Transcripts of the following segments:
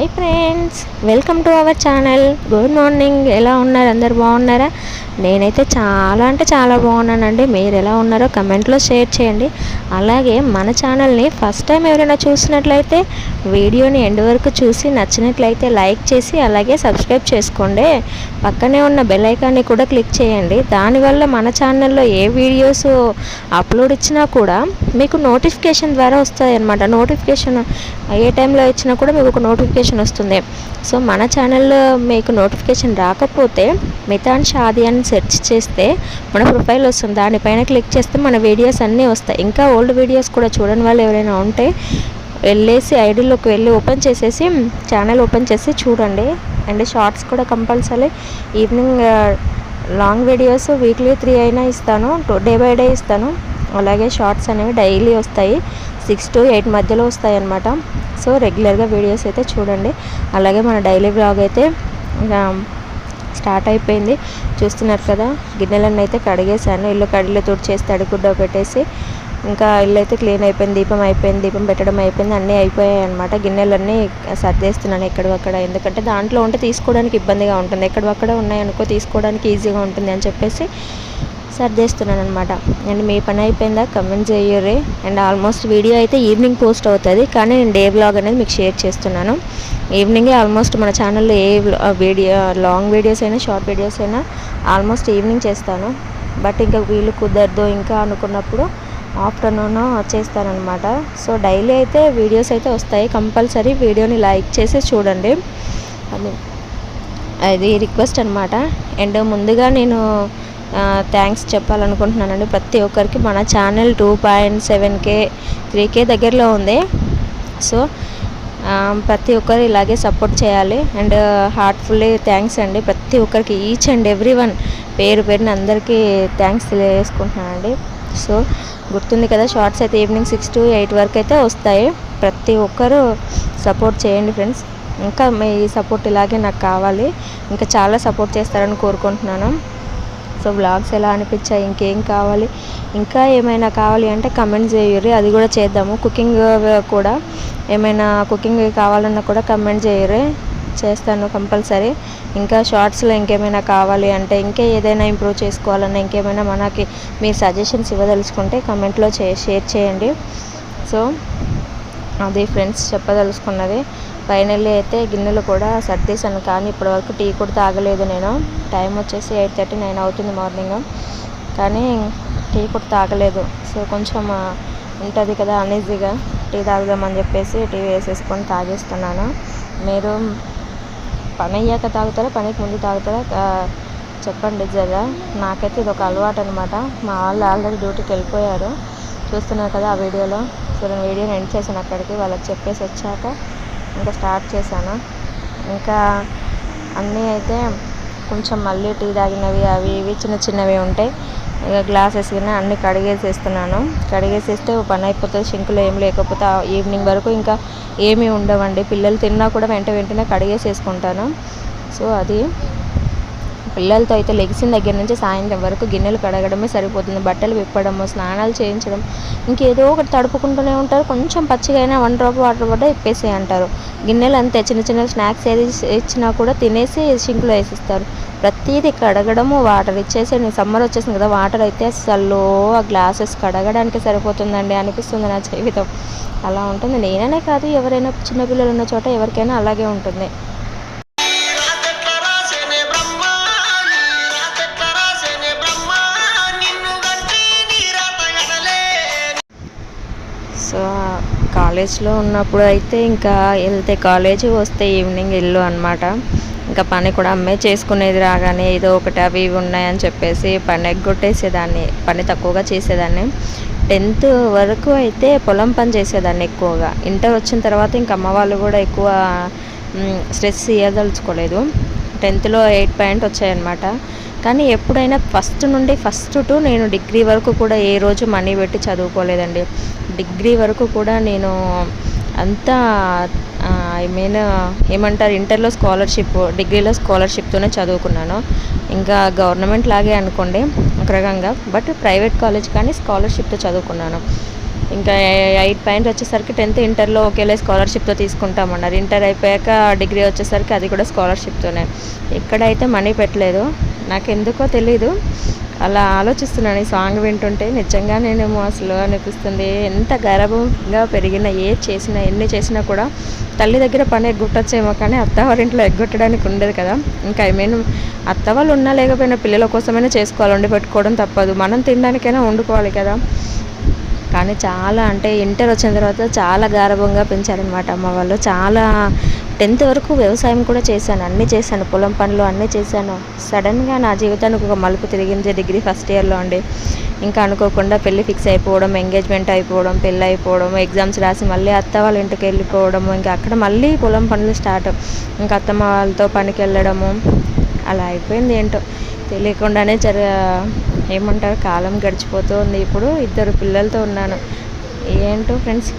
Hi friends, welcome to our channel. Good morning. ఎలా ఉన్నారు? అందరు బాగున్నారా? నేనైతే చాలా అంటే చాలా బాగున్నానండి. మీరు ఎలా ఉన్నారో కమెంట్లో షేర్ చేయండి. అలాగే మన ఛానల్ని ఫస్ట్ టైం ఎవరైనా చూసినట్లయితే వీడియోని ఎండ్ వరకు చూసి నచ్చినట్లయితే లైక్ చేసి అలాగే సబ్స్క్రైబ్ చేసుకోండి. పక్కనే ఉన్న బెల్ ఐకాన్ని కూడా క్లిక్ చేయండి. దానివల్ల మన ఛానల్లో ఏ వీడియోస్ అప్లోడ్ ఇచ్చినా కూడా మీకు నోటిఫికేషన్ ద్వారా వస్తాయి అన్నమాట. నోటిఫికేషన్ ఏ టైంలో ఇచ్చినా కూడా మీకు ఒక నోటిఫికేషన్ వస్తుంది. సో మన ఛానల్లో మీకు నోటిఫికేషన్ రాకపోతే మితాన్ షాది అని సెర్చ్ చేస్తే మన ప్రొఫైల్ వస్తుంది. దానిపైన క్లిక్ చేస్తే మన వీడియోస్ అన్నీ వస్తాయి. ఇంకా ఓల్డ్ వీడియోస్ కూడా చూడని వాళ్ళు ఎవరైనా ఉంటే వెళ్ళేసి ఐడీలోకి వెళ్ళి ఓపెన్ చేసేసి ఛానల్ ఓపెన్ చేసి చూడండి. అండ్ షార్ట్స్ కూడా compulsory evening long videos weekly 3 అయినా ఇస్తాను, డే బై డే ఇస్తాను. అలాగే షార్ట్స్ అనేవి డైలీ వస్తాయి, 6 to 8 మధ్యలో వస్తాయి అన్నమాట. సో రెగ్యులర్గా వీడియోస్ అయితే చూడండి. అలాగే మన డైలీ వ్లాగ్ అయితే స్టార్ట్ అయిపోయింది. చూస్తున్నారు కదా, గిన్నెలన్నీ అయితే కడిగేసాను. ఇల్లు కడిలో తుడిచేసి తడిగుడ్డ పెట్టేసి ఇంకా ఇల్లు అయితే క్లీన్ అయిపోయింది. దీపం అయిపోయింది, దీపం పెట్టడం అయిపోయింది, అన్నీ అయిపోయాయి అనమాట. గిన్నెలన్నీ సర్దేస్తున్నాను ఎక్కడక్కడ, ఎందుకంటే దాంట్లో ఉంటే తీసుకోవడానికి ఇబ్బందిగా ఉంటుంది. ఎక్కడక్కడ ఉన్నాయనుకో తీసుకోవడానికి ఈజీగా ఉంటుంది అని చెప్పేసి సర్దేస్తున్నాను అనమాట. అండ్ మీ పని అయిపోయిందా కమెంట్ చేయరే. అండ్ ఆల్మోస్ట్ వీడియో అయితే ఈవినింగ్ పోస్ట్ అవుతుంది, కానీ నేను డే వ్లాగ్ అనేది మీకు షేర్ చేస్తున్నాను. ఈవినింగే ఆల్మోస్ట్ మన ఛానల్లో ఏ వీడియో లాంగ్ వీడియోస్ అయినా షార్ట్ వీడియోస్ అయినా ఆల్మోస్ట్ ఈవినింగ్ చేస్తాను. బట్ ఇంకా వీలు కుదరదు ఇంకా అనుకున్నప్పుడు ఆఫ్టర్నూన్ చేస్తానన్నమాట. సో డైలీ అయితే వీడియోస్ అయితే వస్తాయి. కంపల్సరీ వీడియోని లైక్ చేసి చూడండి, అది రిక్వెస్ట్ అనమాట. అండ్ ముందుగా నేను థ్యాంక్స్ చెప్పాలనుకుంటున్నానండి ప్రతి ఒక్కరికి. మన ఛానల్ 2.7K 3K దగ్గరలో ఉంది. సో ప్రతి ఒక్కరు ఇలాగే సపోర్ట్ చేయాలి. అండ్ హార్ట్ఫుల్లీ థ్యాంక్స్ అండి ప్రతి ఒక్కరికి, ఈచ్ అండ్ ఎవ్రీ వన్ పేరు పేరుని అందరికీ థ్యాంక్స్ తెలియజేసుకుంటున్నానండి. సో గుర్తుంది కదా, షార్ట్స్ అయితే ఈవినింగ్ 6 to 8 వరకు అయితే వస్తాయి. ప్రతి ఒక్కరూ సపోర్ట్ చేయండి ఫ్రెండ్స్. ఇంకా మీ సపోర్ట్ ఇలాగే నాకు కావాలి, ఇంకా చాలా సపోర్ట్ చేస్తారని కోరుకుంటున్నాను. సో వ్లాగ్స్ ఎలా అనిపించాయి, ఇంకేం కావాలి, ఇంకా ఏమైనా కావాలి అంటే కమెంట్ చేయరు, అది కూడా చేద్దాము. కుకింగ్ కూడా ఏమైనా కుకింగ్ కావాలన్నా కూడా కమెంట్ చేయరు, చేస్తాను కంపల్సరీ. ఇంకా షార్ట్స్లో ఇంకేమైనా కావాలి అంటే, ఇంకా ఏదైనా ఇంప్రూవ్ చేసుకోవాలన్నా, ఇంకేమైనా మనకి మీరు సజెషన్స్ ఇవ్వదలుచుకుంటే కమెంట్లో షేర్ చేయండి. సో అది ఫ్రెండ్స్ చెప్పదలుచుకున్నది. ఫైనల్లీ అయితే గిన్నెలు కూడా సర్దేశాను, కానీ ఇప్పటివరకు టీ కూడా తాగలేదు నేను. టైం వచ్చేసి 8:39 అవుతుంది మార్నింగ్, కానీ టీ కూడా తాగలేదు. సో కొంచెం ఉంటుంది కదా అనీజీగా, టీ తాగుదామని చెప్పేసి టీ వేసేసుకొని తాగేస్తున్నాను. మీరు పని అయ్యాక తాగుతారా, పనికి ముందు తాగుతారా చెప్పండి జరా. నాకైతే ఇది ఒక అలవాటు అనమాట. మా వాళ్ళు ఆల్రెడీ డ్యూటీకి వెళ్ళిపోయారు, చూస్తున్నారు కదా ఆ వీడియోలో. సో నేను వీడియోని ఎండ్ చేశాను అక్కడికి, వాళ్ళకి చెప్పేసి వచ్చాక ఇంకా స్టార్ట్ చేశాను. ఇంకా అన్నీ అయితే కొంచెం మళ్ళీ టీ తాగినవి అవి ఇవి చిన్న చిన్నవి ఉంటాయి, ఇక గ్లాసెస్ కింద అన్నీ కడిగేసేస్తున్నాను. కడిగేసేస్తే పని అయిపోతుంది. సింకులో ఏం లేకపోతే ఈవినింగ్ వరకు ఇంకా ఏమీ ఉండవండి. పిల్లలు తిన్నా కూడా వెంటనే కడిగేసేసుకుంటాను. సో అది పిల్లలతో అయితే లెగిసిన దగ్గర నుంచి సాయంత్రం వరకు గిన్నెలు కడగడమే సరిపోతుంది. బట్టలు విప్పడము, స్నానాలు చేయించడం, ఇంకేదో ఒకటి తడుపుకుంటూనే ఉంటారు. కొంచెం పచ్చిగా అయినా 1 drop వాటర్ కూడా ఇప్పేసి అంటారు. గిన్నెలు అంతే, చిన్న చిన్న స్నాక్స్ ఏది ఇచ్చినా కూడా తినేసి సింక్లో వేసిస్తారు. ప్రతిదీ కడగడము, వాటర్ ఇచ్చేసి. సమ్మర్ వచ్చేసింది కదా, వాటర్ అయితే అసలు ఆ గ్లాసెస్ కడగడానికి సరిపోతుందండి అనిపిస్తుంది నా జీవితం. అలా ఉంటుంది. నేననే కాదు, ఎవరైనా చిన్నపిల్లలు ఉన్న చోట ఎవరికైనా అలాగే ఉంటుంది. సో కాలేజ్లో ఉన్నప్పుడు అయితే ఇంకా వెళ్తే కాలేజీ, వస్తే ఈవినింగ్ ఇల్లు అనమాట. ఇంకా పని కూడా అమ్మే చేసుకునేది. రాగానే ఏదో ఒకటి అవి ఇవి ఉన్నాయని చెప్పేసి పని ఎగ్గొట్టేసేదాన్ని, పని తక్కువగా చేసేదాన్ని. 10th వరకు అయితే పొలం పని చేసేదాన్ని ఎక్కువగా. ఇంటర్ వచ్చిన తర్వాత ఇంక అమ్మ వాళ్ళు కూడా ఎక్కువ స్ట్రెస్ ఇవ్వదలుచుకోలేదు. 10thలో 8 పాయింట్ వచ్చాయన్నమాట. కానీ ఎప్పుడైనా ఫస్ట్ టు నేను డిగ్రీ వరకు కూడా ఏ రోజు మనీ పెట్టి చదువుకోలేదండి. డిగ్రీ వరకు కూడా నేను అంతా ఏమంటారు, ఇంటర్లో స్కాలర్షిప్, డిగ్రీలో స్కాలర్షిప్తోనే చదువుకున్నాను. ఇంకా గవర్నమెంట్ లాగే అనుకోండి ఒక రకంగా, బట్ ప్రైవేట్ కాలేజ్ కానీ స్కాలర్షిప్తో చదువుకున్నాను. ఇంకా 8 పాయింట్ వచ్చేసరికి 10th ఇంటర్లో ఒకేలా స్కాలర్షిప్తో తీసుకుంటామన్నారు. ఇంటర్ అయిపోయాక డిగ్రీ వచ్చేసరికి అది కూడా స్కాలర్షిప్తోనే. ఎక్కడైతే మనీ పెట్టలేదు. నాకెందుకో తెలీదు, అలా ఆలోచిస్తున్నాను ఈ సాంగ్ వింటుంటే. నిజంగా నేనేమో అసలు అనిపిస్తుంది. ఎంత గర్వంగా పెరిగిన ఏది చేసినా ఎన్ని చేసినా కూడా తల్లి దగ్గర పని ఎగ్గొట్టచ్చేమో, కానీ అత్తవారింట్లో ఎగ్గొట్టడానికి ఉండదు కదా. ఇంకా అత్త వాళ్ళు ఉన్నా లేకపోయినా పిల్లల కోసమైనా చేసుకోవాలి, వండి పెట్టుకోవడం తప్పదు. మనం తినడానికైనా వండుకోవాలి కదా. కానీ చాలా అంటే ఇంటర్ వచ్చిన తర్వాత చాలా గారాబంగా పెంచారనమాట అమ్మ వాళ్ళు. చాలా 10th వరకు వ్యవసాయం కూడా చేశాను, అన్నీ చేశాను, పొలం పనులు అన్నీ చేశాను. సడన్గా నా జీవితానికి ఒక మలుపు తిరిగింది డిగ్రీ ఫస్ట్ ఇయర్లో అండి. ఇంకా అనుకోకుండా పెళ్ళి ఫిక్స్ అయిపోవడం, ఎంగేజ్మెంట్ అయిపోవడం, పెళ్ళి అయిపోవడం, ఎగ్జామ్స్ రాసి మళ్ళీ అత్త వాళ్ళ ఇంటికి వెళ్ళిపోవడము, ఇంకా అక్కడ మళ్ళీ పొలం పనులు స్టార్ట్. ఇంకా అత్తమ్మ వాళ్ళతో పనికి వెళ్ళడము, అలా అయిపోయింది. ఏంటో తెలియకుండానే ఏమంటారు, కాలం గడిచిపోతుంది. ఇప్పుడు 2 పిల్లలతో ఉన్నాను. ఏంటో ఫ్రెండ్స్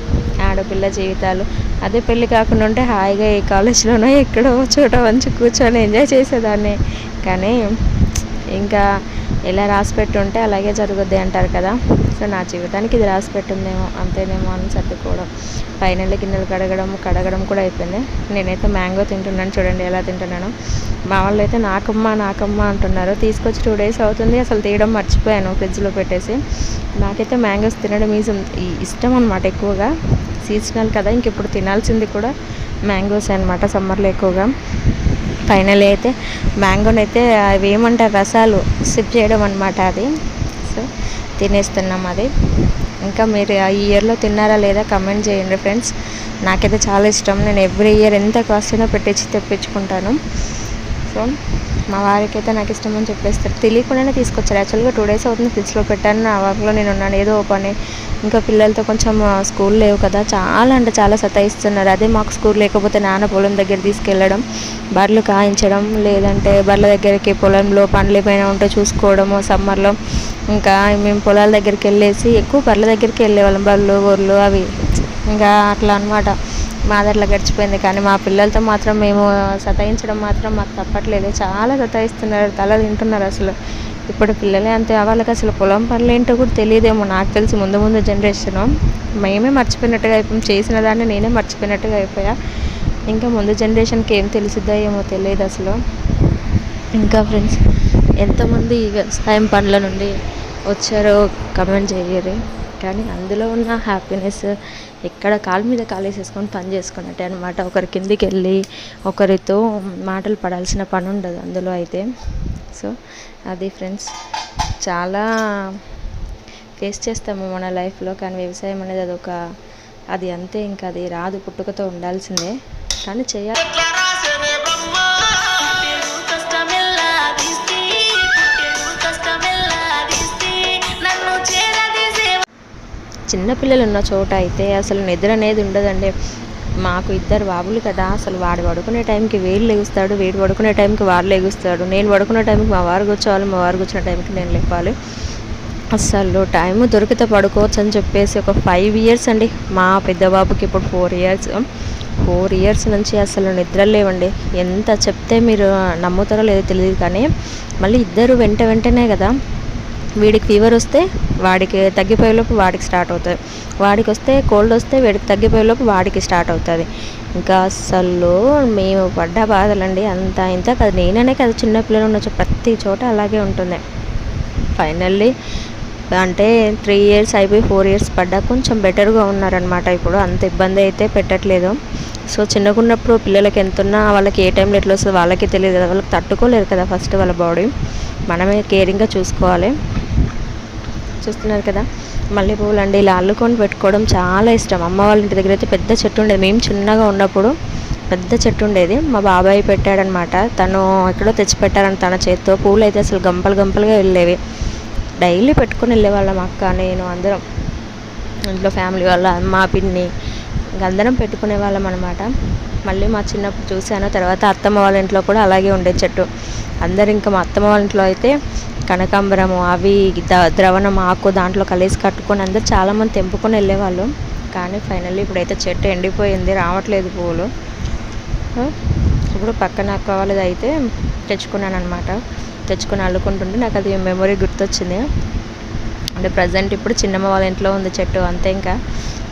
ఆడపిల్ల జీవితాలు. అదే పెళ్ళి కాకుండా ఉంటే హాయిగా ఏ కాలేజ్లోనో ఎక్కడో చోట మంచి కూర్చొని ఎంజాయ్ చేసేదాన్ని. కానీ ఇంకా ఎలా రాసిపెట్టి ఉంటే అలాగే జరుగుద్ది అంటారు కదా. సో నా జీవితానికి ఇది రాసిపెట్టిందేమో, అంతేనేమో అని సర్దుకోవడం. ఫైనల్లీ గిన్నెలు కడగడం కూడా అయిపోయింది. నేనైతే మ్యాంగో తింటున్నాను, చూడండి ఎలా తింటున్నాను. మా వాళ్ళు అయితే నాకమ్మ అంటున్నారు. తీసుకొచ్చి 2 days అవుతుంది, అసలు తీయడం మర్చిపోయాను ఫ్రిడ్జ్లో పెట్టేసి. నాకైతే మ్యాంగోస్ తినడం ఇష్టం అనమాట ఎక్కువగా. సీజనల్ కదా, ఇంక ఇప్పుడు తినాల్సింది కూడా మ్యాంగోస్ అనమాట సమ్మర్లో ఎక్కువగా. ఫైనల్ అయితే మ్యాంగోనైతే అవి ఏమంటారు రసాలు సిప్ చేయడం అనమాట అది. సో తినేస్తున్నాం అది. ఇంకా మీరు ఈ ఇయర్లో తిన్నారా లేదా కమెంట్ చేయండి ఫ్రెండ్స్. నాకైతే చాలా ఇష్టం. నేను ఎవ్రీ ఇయర్ ఎంత కాస్ట్ అయినా తెప్పించుకుంటాను. సో మా వారికి అయితే నాకు ఇష్టం అని చెప్పేస్తారు. తెలియకుండానే తీసుకొచ్చారు. యాక్చువల్గా 2 days అవుతుంది ఫ్రిడ్జ్లో పెట్టాను. ఆ వర్క్లో నేను ఉన్నాను, ఏదో పని. ఇంకా పిల్లలతో కొంచెం స్కూల్ లేవు కదా, చాలా అంటే చాలా సతాయిస్తున్నారు. అదే మాకు స్కూల్ లేకపోతే నాన్న పొలం దగ్గర తీసుకెళ్ళడం, బర్రెలు కాయించడం, లేదంటే బర్రెల దగ్గరికి పొలంలో పనులు ఏమైనా ఉంటే చూసుకోవడము. సమ్మర్లో ఇంకా మేము పొలాల దగ్గరికి వెళ్ళేసి ఎక్కువ బర్రెల దగ్గరికి వెళ్ళేవాళ్ళం, బర్రెలు గొర్రెలు అవి. ఇంకా అట్లా అనమాట మాది అట్లా గడిచిపోయింది. కానీ మా పిల్లలతో మాత్రం మేము సతాయించడం మాత్రం మాకు తప్పట్లేదు. చాలా సతాయిస్తున్నారు, తల తింటున్నారు అసలు. ఇప్పుడు పిల్లలే అంతే. వాళ్ళకి అసలు పొలం పనులు ఏంటో కూడా తెలియదేమో, నాకు తెలిసి ముందు జనరేషను మేమే మర్చిపోయినట్టుగా అయిపోయాం. చేసిన దాన్ని నేనే మర్చిపోయినట్టుగా అయిపోయా. ఇంకా ముందు జనరేషన్కి ఏం తెలిసిద్దో ఏమో తెలియదు అసలు. ఇంకా ఫ్రెండ్స్ ఎంతమంది వ్యవసాయం పనుల నుండి వచ్చారో కమెంట్ చేయరు. కానీ అందులో ఉన్న హ్యాపీనెస్ ఎక్కడ కాలు మీద కాలేసేసుకొని పని చేసుకున్నట్టే అనమాట. ఒకరి కిందికి వెళ్ళి ఒకరితో మాటలు పడాల్సిన పని ఉండదు అందులో అయితే. సో అది ఫ్రెండ్స్, చాలా ఫేస్ చేస్తాము మన లైఫ్లో. కానీ వ్యవసాయం అనేది అది అంతే, ఇంకా అది రాదు, పుట్టుకతో ఉండాల్సిందే. కానీ చేయాలి. చిన్నపిల్లలు ఉన్న చోట అయితే అసలు నిద్ర అనేది ఉండదండి. మాకు 2 బాబులు కదా, అసలు వాడు పడుకునే టైంకి వీడు లెగుస్తాడు, వీడు పడుకునే టైంకి వాడు లెగుస్తాడు, నేను పడుకునే టైంకి మా వారు కూర్చోవాలి, మా వారు కూర్చునే టైంకి నేను లేపాలి. అసలు టైం దొరికితే పడుకోవచ్చు అని చెప్పేసి ఒక 5 years అండి. మా పెద్ద బాబుకి ఇప్పుడు 4 years నుంచి అసలు నిద్రలు లేవండి. ఎంత చెప్తే మీరు నమ్ముతారో లేదో తెలియదు, కానీ మళ్ళీ 2 వెంటనే కదా. వీడికి ఫీవర్ వస్తే వాడికి తగ్గిపోయేలోపు వాడికి స్టార్ట్ అవుతుంది, వాడికి వస్తే కోల్డ్ వస్తే వీడికి తగ్గిపోయేలోపు వాడికి స్టార్ట్ అవుతుంది. ఇంకా అసలు మేము పడ్డ బాధలండి అంత ఇంత కాదు. నేననే కాదు, చిన్నపిల్లలు ఉన్న ప్రతి చోట అలాగే ఉంటుంది. ఫైనల్లీ అంటే 3 years అయిపోయి 4 years పడ్డా కొంచెం బెటర్గా ఉన్నారనమాట. ఇప్పుడు అంత ఇబ్బంది అయితే పెట్టట్లేదు. సో చిన్నగా ఉన్నప్పుడు పిల్లలకి ఎంతున్నా వాళ్ళకి ఏ టైంలో ఎట్లా వస్తుందో వాళ్ళకి తెలియదు కదా, వాళ్ళకి తట్టుకోలేరు కదా. ఫస్ట్ వాళ్ళ బాడీ మనమే కేరింగ్గా చూసుకోవాలి. చూస్తున్నారు కదా మల్లెపూలు అండి, ఇలా అల్లుకొని పెట్టుకోవడం చాలా ఇష్టం. అమ్మ వాళ్ళ ఇంటి దగ్గర అయితే పెద్ద చెట్టు ఉండేది. మేము చిన్నగా ఉన్నప్పుడు పెద్ద చెట్టు ఉండేది, మా బాబాయ్ పెట్టాడనమాట. తను ఎక్కడో తెచ్చి పెట్టారని తన చేతితో. పూలు అయితే అసలు గంపలుగా వెళ్ళేవి. డైలీ పెట్టుకొని వెళ్ళేవాళ్ళం అక్క, నేను, అందరం ఇంట్లో ఫ్యామిలీ వాళ్ళ, అమ్మ, పిన్ని, ఇంక అందరం పెట్టుకునే వాళ్ళం అనమాట. మళ్ళీ మా చిన్నప్పుడు చూశాను. తర్వాత అత్తమ్మ వాళ్ళ ఇంట్లో కూడా అలాగే ఉండే చెట్టు. అందరు ఇంకా మా అత్తమ్మ వాళ్ళ ఇంట్లో అయితే కనకాంబరము అవి ద్రవణం ఆకు దాంట్లో కలిసి కట్టుకొని అందరు చాలామంది తెంపుకొని వెళ్ళేవాళ్ళు. కానీ ఫైనల్లీ ఇప్పుడైతే చెట్టు ఎండిపోయింది, రావట్లేదు పువ్వులు. ఇప్పుడు పక్కన అక్క వాళ్ళది అయితే తెచ్చుకున్నాను అనమాట. తెచ్చుకొని అల్లుకుంటుంటే నాకు అది మెమొరీ గుర్తొచ్చింది. అంటే ప్రజెంట్ ఇప్పుడు చిన్నమ్మ వాళ్ళ ఇంట్లో ఉంది చెట్టు అంతే. ఇంకా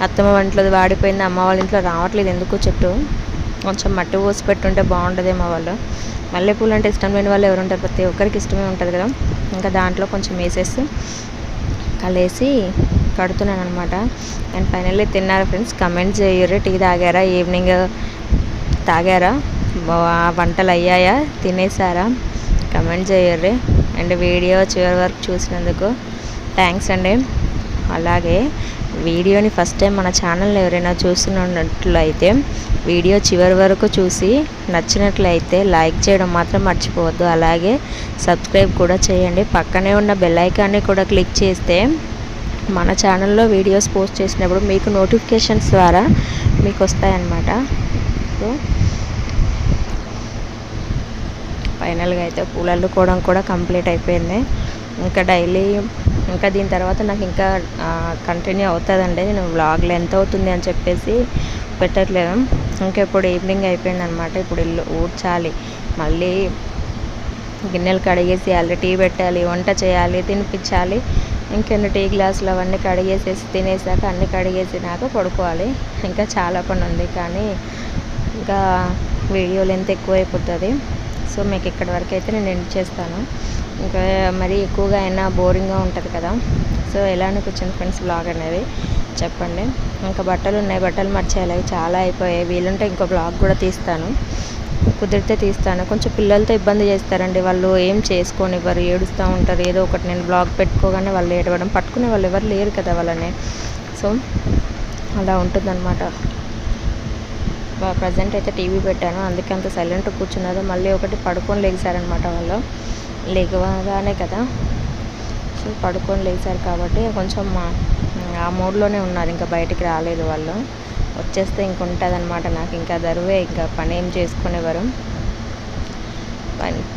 అత్తమ్మ వాళ్ళ ఇంట్లో వాడిపోయింది, అమ్మ వాళ్ళ ఇంట్లో రావట్లేదు ఎందుకు చెట్టు. కొంచెం మట్టి పోసి పెట్టుంటే బాగుంటుందేమో వాళ్ళు. మల్లెపూలు అంటే ఇష్టం లేని వాళ్ళు ఎవరు ఉంటారు, ప్రతి ఒక్కరికి ఇష్టమే ఉంటుంది కదా. ఇంకా దాంట్లో కొంచెం వేసేసి కలిసి కడుతున్నాను అనమాట. అండ్ ఫైనల్లీ తిన్నారా ఫ్రెండ్స్? కమెంట్ చేయరు. టీ తాగారా? ఈవినింగ్ తాగారా? వంటలు అయ్యాయా? తినేసారా? కమెంట్ చేయర్రి. అండ్ వీడియో చివరి వరకు చూసినందుకు థ్యాంక్స్ అండి. అలాగే వీడియోని ఫస్ట్ టైం మన ఛానల్ని ఎవరైనా చూస్తున్నట్లయితే వీడియో చివరి వరకు చూసి నచ్చినట్లయితే లైక్ చేయడం మాత్రం మర్చిపోవద్దు. అలాగే సబ్స్క్రైబ్ కూడా చేయండి. పక్కనే ఉన్న బెల్ ఐకాన్ని కూడా క్లిక్ చేస్తే మన ఛానల్లో వీడియోస్ పోస్ట్ చేసినప్పుడు మీకు నోటిఫికేషన్స్ ద్వారా మీకు వస్తాయన్నమాట. సో ఫైనల్గా అయితే పూలు అల్లుకోవడం కూడా కంప్లీట్ అయిపోయింది. ఇంకా డైలీ ఇంకా దీని తర్వాత నాకు ఇంకా కంటిన్యూ అవుతుందండి. నేను వ్లాగ్ లెంత్ అవుతుంది అని చెప్పేసి పెట్టట్లేదు. ఇంకా ఇప్పుడు ఈవినింగ్ అయిపోయింది అనమాట. ఇప్పుడు ఇల్లు ఊడ్చాలి, మళ్ళీ గిన్నెలు కడిగేసేయాలి, టీ పెట్టాలి, వంట చేయాలి, తినిపించాలి. ఇంకెన్ని టీ గ్లాసులు అవన్నీ కడిగేసేసి తినేసాక అన్నీ కడిగేసినాక పడుకోవాలి. ఇంకా చాలా పని ఉంది, కానీ ఇంకా వీడియో లెంత్ ఎక్కువైపోతుంది. సో మీకు ఇక్కడి వరకు అయితే నేను ఎండ్ చేస్తాను. ఇంకా మరీ ఎక్కువగా అయినా బోరింగ్గా ఉంటుంది కదా. సో ఎలా అనిపించింది ఫ్రెండ్స్ బ్లాగ్ అనేది చెప్పండి. ఇంకా బట్టలు ఉన్నాయి, బట్టలు మర్చేయాలి, చాలా అయిపోయాయి. వీలుంటే ఇంకో బ్లాగ్ కూడా తీస్తాను, కుదిరితే తీస్తాను. కొంచెం పిల్లలతో ఇబ్బంది చేస్తారండి, వాళ్ళు ఏం చేసుకోనివ్వరు, ఏడుస్తూ ఉంటారు. ఏదో ఒకటి నేను బ్లాగ్ పెట్టుకోగానే వాళ్ళు ఏడవడం, పట్టుకునే వాళ్ళు ఎవరు లేరు కదా వాళ్ళని. సో అలా ఉంటుందన్నమాట. ప్రజెంట్ అయితే టీవీ పెట్టాను, అందుకే అంత సైలెంట్ కూర్చున్నారు. మళ్ళీ ఒకటి పడుకొని లేచారనమాట వాళ్ళు, లేవగానే కదా. సో పడుకొని లేచారు కాబట్టి కొంచెం ఆ మూడ్లోనే ఉన్నారు, ఇంకా బయటికి రాలేదు వాళ్ళు. వచ్చేస్తే ఇంక ఉంటుంది అనమాట నాకు ఇంకా దరువే, ఇంకా పని ఏం చేసుకునేవారు.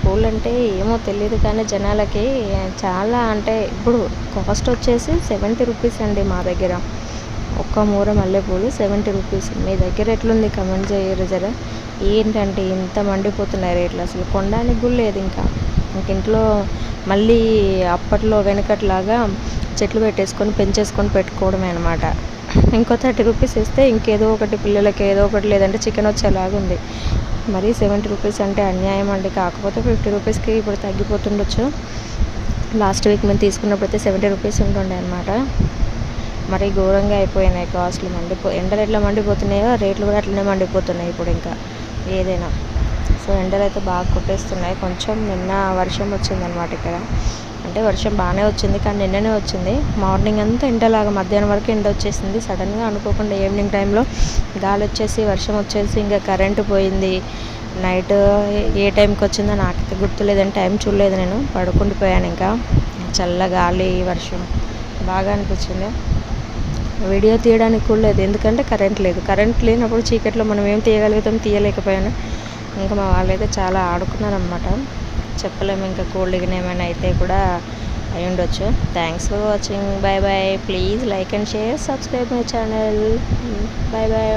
పూలు అంటే ఏమో తెలియదు కానీ జనాలకి చాలా, అంటే ఇప్పుడు కాస్ట్ వచ్చేసి 70 రూపీస్ అండి మా దగ్గర. ఒక్క మూర మల్లెపూలు 70 రూపీస్. మీ దగ్గర ఎట్లుంది కమెంట్ చేయరు జరా. ఏంటంటే ఇంత మండిపోతున్నాయి రేట్లు, అసలు కొనడానికి కూడా లేదు. ఇంకా ఇంట్లో మళ్ళీ అప్పట్లో వెనకట్లాగా చెట్లు పెట్టేసుకొని పెంచేసుకొని పెట్టుకోవడమే అనమాట. ఇంకో 30 రూపీస్ ఇస్తే ఇంకేదో ఒకటి పిల్లలకి ఏదో ఒకటి, లేదంటే చికెన్ వచ్చేలాగా ఉంది. మరి 70 రూపీస్ అంటే అన్యాయం అండి. కాకపోతే 50 రూపీస్కి ఇప్పుడు తగ్గిపోతుండొచ్చు. లాస్ట్ వీక్ మేము తీసుకున్నప్పుడు అయితే 70 రూపీస్ ఉంటుండే అనమాట. మరి ఘోరంగా అయిపోయినాయి కాస్ట్లు. ఎండలు ఎట్లా మండిపోతున్నాయో రేట్లు కూడా అట్లనే మండిపోతున్నాయి ఇప్పుడు ఇంకా ఏదైనా. సో ఎండలు అయితే బాగా కొట్టేస్తున్నాయి. కొంచెం నిన్న వర్షం వచ్చిందనమాట ఇక్కడ. అంటే వర్షం బాగానే వచ్చింది, కానీ నిన్ననే వచ్చింది. మార్నింగ్ అంతా ఎండలాగా, మధ్యాహ్నం వరకు ఎండ వచ్చేసింది. సడన్గా అనుకోకుండా ఈవినింగ్ టైంలో గాలి వచ్చేసి వర్షం వచ్చేసి ఇంకా కరెంటు పోయింది. నైట్ ఏ టైంకి వచ్చిందో నాకైతే గుర్తులేదని టైం చూడలేదు, నేను పడుకుండిపోయాను. ఇంకా చల్ల గాలి, వర్షం బాగా అనిపించింది. వీడియో తీయడానికి కూడా లేదు, ఎందుకంటే కరెంట్ లేదు. కరెంట్ లేనప్పుడు చీకట్లో మనం ఏం తీయగలుగుతాం, తీయలేకపోయాను. ఇంకా మా వాళ్ళైతే చాలా ఆడుకున్నారనమాట, చెప్పలేము. ఇంకా కోల్డ్ ఏమైనా అయితే కూడా అయి ఉండొచ్చు. Thanks for watching. Bye bye. Please like and share, subscribe my channel. Bye bye.